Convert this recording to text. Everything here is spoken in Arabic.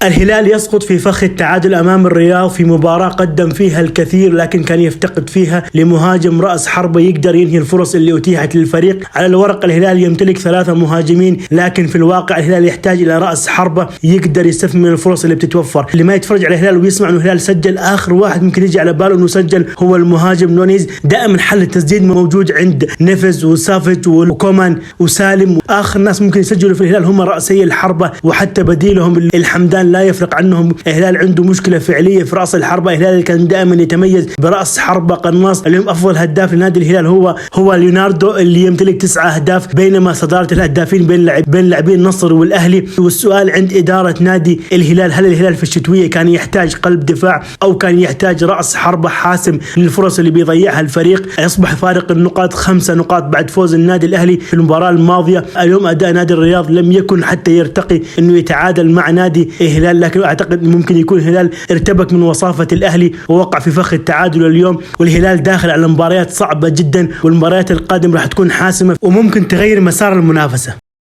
الهلال يسقط في فخ التعادل أمام الرياض في مباراة قدم فيها الكثير لكن كان يفتقد فيها لمهاجم رأس حربة يقدر ينهي الفرص اللي أتيحت للفريق. على الورق الهلال يمتلك 3 مهاجمين، لكن في الواقع الهلال يحتاج إلى رأس حربة يقدر يستفيد من الفرص اللي بتتوفر. اللي ما يتفرج على الهلال ويسمع إنه الهلال سجل، آخر واحد ممكن يجي على باله إنه سجل هو المهاجم نونيز. دائما حل التسديد موجود عند نيفز وسافيج وكومان وسالم، وآخر ناس ممكن يسجلوا في الهلال هم رأسي الحربة، وحتى بديلهم الحمدان لا يفرق عنهم. الهلال عنده مشكلة فعلية في رأس الحربة. الهلال كان دائما يتميز برأس حربة قناص. اليوم أفضل هداف لنادي الهلال هو ليوناردو اللي يمتلك 9 أهداف، بينما صدارة الهدافين بين لاعبين النصر والأهلي. والسؤال عند إدارة نادي الهلال، هل الهلال في الشتوية كان يحتاج قلب دفاع أو كان يحتاج رأس حربة حاسم للفرص اللي بيضيعها الفريق؟ يصبح فارق النقاط 5 نقاط بعد فوز النادي الأهلي في المباراة الماضية. اليوم أداء نادي الرياض لم يكن حتى يرتقي إنه يتعادل مع نادي الهلال، لكن أعتقد ممكن يكون الهلال ارتبك من وصافة الأهلي ووقع في فخ التعادل اليوم. والهلال داخل على مباريات صعبة جدا، والمباريات القادمة راح تكون حاسمة وممكن تغير مسار المنافسة.